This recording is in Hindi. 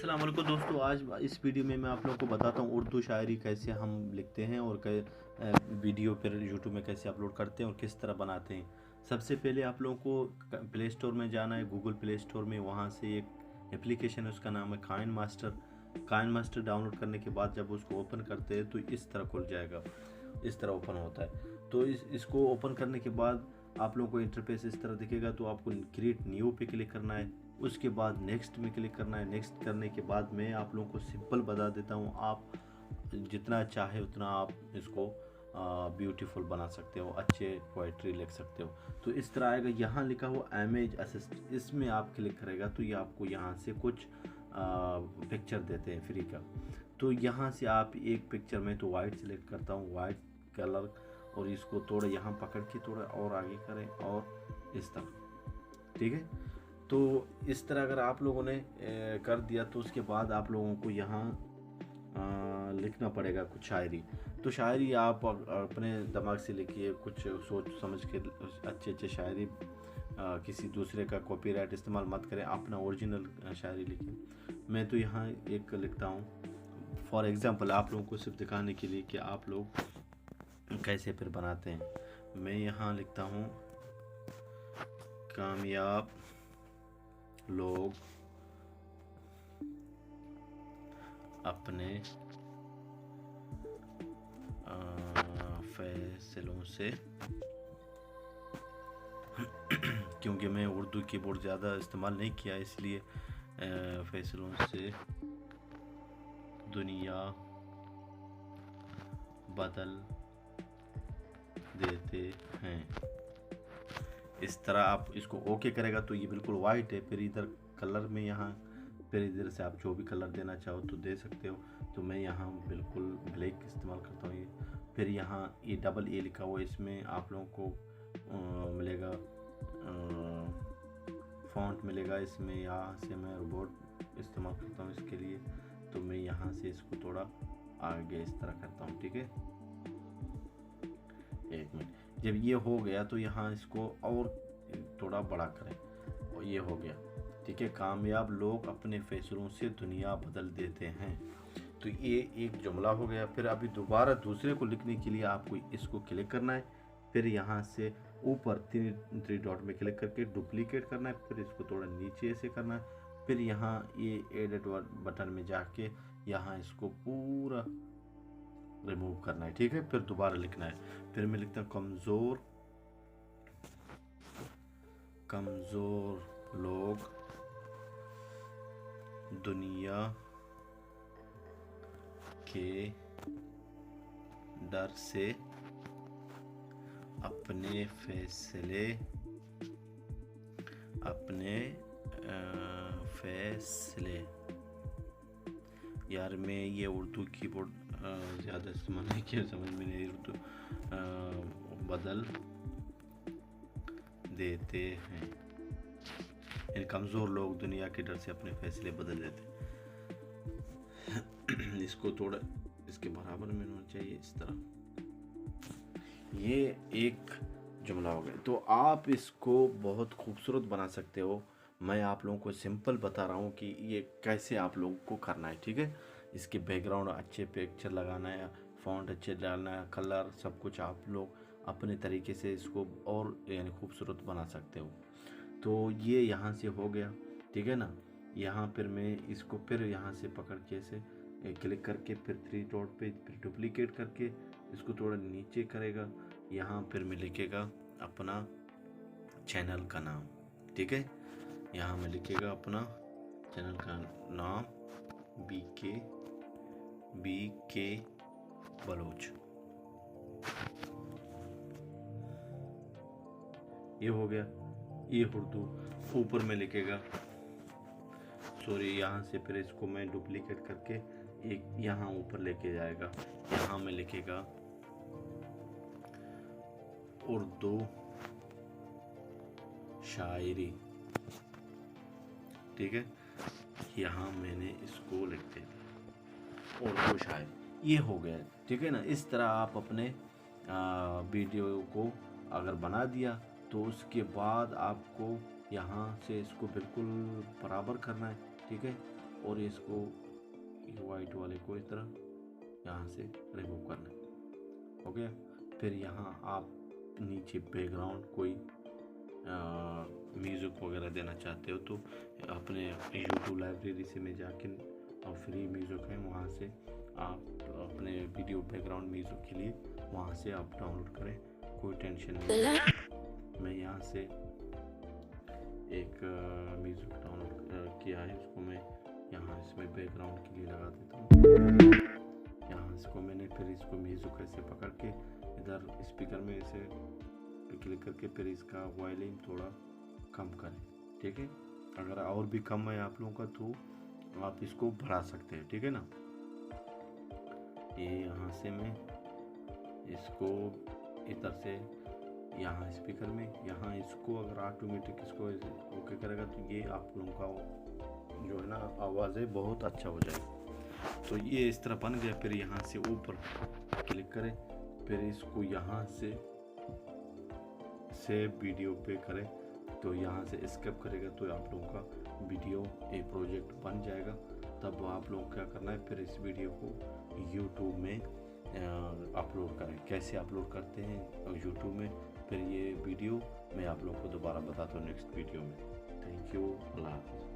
अस्सलाम वालेकुम दोस्तों। आज इस वीडियो में मैं आप लोगों को बताता हूँ उर्दू शायरी कैसे हम लिखते हैं और वीडियो पर यूट्यूब में कैसे अपलोड करते हैं और किस तरह बनाते हैं। सबसे पहले आप लोगों को प्ले स्टोर में जाना है, गूगल प्ले स्टोर में। वहाँ से एक एप्लीकेशन है, उसका नाम है KineMaster. KineMaster download करने के बाद जब उसको ओपन करते हैं तो इस तरह खुल जाएगा, इस तरह ओपन होता है। तो इसको ओपन करने के बाद आप लोगों को इंटरफेस इस तरह दिखेगा। तो आपको क्रिएट न्यू पे क्लिक करना है, उसके बाद नेक्स्ट में क्लिक करना है। नेक्स्ट करने के बाद मैं आप लोगों को सिंपल बता देता हूँ, आप जितना चाहे उतना आप इसको ब्यूटीफुल बना सकते हो, अच्छे पोइट्री लिख सकते हो। तो इस तरह आएगा। यहाँ लिखा हुआ इमेज असिस्ट, इसमें आप क्लिक करेगा तो ये आपको यहाँ से कुछ पिक्चर देते हैं फ्री का। तो यहाँ से आप एक पिक्चर में तो वाइट सेलेक्ट करता हूँ, वाइट कलर, और इसको थोड़ा यहाँ पकड़ के थोड़ा और आगे करें और इस तरह, ठीक है। तो इस तरह अगर आप लोगों ने कर दिया तो उसके बाद आप लोगों को यहाँ लिखना पड़ेगा कुछ शायरी। तो शायरी आप अपने दिमाग से लिखिए, कुछ सोच समझ के अच्छे अच्छे शायरी, किसी दूसरे का कॉपीराइट इस्तेमाल मत करें, अपना ओरिजिनल शायरी लिखिए। मैं तो यहाँ एक लिखता हूँ फॉर एग्ज़ाम्पल, आप लोगों को सिर्फ दिखाने के लिए कि आप लोग कैसे फिर बनाते हैं। मैं यहाँ लिखता हूँ, कामयाब लोग अपने फैसलों से क्योंकि मैं उर्दू कीबोर्ड ज़्यादा इस्तेमाल नहीं किया, इसलिए फैसलों से दुनिया बदल देते हैं। इस तरह आप इसको ओके करेगा तो ये बिल्कुल वाइट है। फिर इधर कलर में यहाँ, फिर इधर से आप जो भी कलर देना चाहो तो दे सकते हो। तो मैं यहाँ बिल्कुल ब्लैक इस्तेमाल करता हूँ ये। फिर यहाँ ये डबल ए लिखा हुआ है, इसमें आप लोगों को मिलेगा फ़ॉन्ट मिलेगा इसमें। यहाँ से मैं रोबोट इस्तेमाल करता हूँ इसके लिए। तो मैं यहाँ से इसको थोड़ा आगे इस तरह करता हूँ, ठीक है। एक मिनट, जब ये हो गया तो यहाँ इसको और थोड़ा बड़ा करें और ये हो गया, ठीक है। कामयाब लोग अपने फैसलों से दुनिया बदल देते हैं। तो ये एक जुमला हो गया। फिर अभी दोबारा दूसरे को लिखने के लिए आपको इसको क्लिक करना है, फिर यहाँ से ऊपर थ्री डॉट में क्लिक करके डुप्लीकेट करना है, फिर इसको थोड़ा नीचे से करना है, फिर यहाँ ये एडिट बटन में जाके यहाँ इसको पूरा रिमूव करना है, ठीक है। फिर दोबारा लिखना है। फिर मैं लिखता हूँ, कमज़ोर लोग दुनिया के डर से अपने फैसले यार मैं ये उर्दू कीबोर्ड ज़्यादा इस्तेमाल नहीं किया, समझ में नहीं। उर्दू बदल देते हैं, इन कमज़ोर लोग दुनिया के डर से अपने फैसले बदल देते हैं। इसको थोड़ा इसके बराबर में होना चाहिए, इस तरह। ये एक जुमला हो गया। तो आप इसको बहुत खूबसूरत बना सकते हो। मैं आप लोगों को सिंपल बता रहा हूँ कि ये कैसे आप लोगों को करना है, ठीक है। इसके बैकग्राउंड अच्छे पिक्चर लगाना है, फ़ॉन्ट अच्छे डालना है, कलर सब कुछ आप लोग अपने तरीके से इसको और यानी खूबसूरत बना सकते हो। तो ये यहाँ से हो गया, ठीक है ना। यहाँ फिर मैं इसको फिर यहाँ से पकड़ के ऐसे क्लिक करके फिर थ्री डॉट पे फिर डुप्लीकेट करके इसको थोड़ा नीचे करेगा। यहाँ फिर मैं लिखेगा अपना चैनल का नाम, ठीक है। यहाँ में लिखेगा अपना चैनल का नाम बी के बलोच। ये हो गया, ये उर्दू। ऊपर में लिखेगा, सॉरी, यहाँ से फिर इसको मैं डुप्लीकेट करके एक यहाँ ऊपर लेके जाएगा। यहाँ में लिखेगा उर्दू शायरी, ठीक है। यहाँ मैंने इसको लिख दिया उर्दू शायरी। ये हो गया, ठीक है ना। इस तरह आप अपने वीडियो को अगर बना दिया तो उसके बाद आपको यहाँ से इसको बिल्कुल बराबर करना है, ठीक है। और इसको वाइट वाले को इस तरह यहाँ से रिमूव करना है। हो गया। फिर यहाँ आप नीचे बैकग्राउंड कोई म्यूज़िक वगैरह देना चाहते हो तो अपने यूट्यूब लाइब्रेरी से में जाके और फ्री म्यूज़िक है वहाँ से आप अपने वीडियो बैकग्राउंड म्यूज़िक के लिए वहाँ से आप डाउनलोड करें, कोई टेंशन नहीं। मैं यहाँ से एक म्यूज़िक डाउनलोड किया है, उसको मैं यहाँ इसमें बैकग्राउंड के लिए लगा देता हूँ। यहाँ इसको मैंने फिर इसको म्यूज़िक ऐसे पकड़ के इधर स्पीकर में ऐसे क्लिक करके फिर इसका वॉल्यूम थोड़ा कम करें, ठीक है। अगर और भी कम है आप लोगों का तो आप इसको बढ़ा सकते हैं, ठीक है ना। ये यहाँ से मैं इसको इधर से यहाँ स्पीकर में यहाँ इसको अगर ऑटोमेटिक इसको ओके करेगा तो ये आप लोगों का जो है ना आवाज़ है बहुत अच्छा हो जाएगा। तो ये इस तरह बन गया। फिर यहाँ से ऊपर क्लिक करें, फिर इसको यहाँ से सेव वीडियो पे करें तो यहाँ से स्किप करेगा तो आप लोगों का वीडियो एक प्रोजेक्ट बन जाएगा। तब आप लोगों को क्या करना है, फिर इस वीडियो को यूट्यूब में अपलोड करें। कैसे अपलोड करते हैं यूट्यूब में, फिर ये वीडियो मैं आप लोगों को दोबारा बताता हूँ नेक्स्ट वीडियो में। थैंक यू, अल्लाह हाफ़िज़।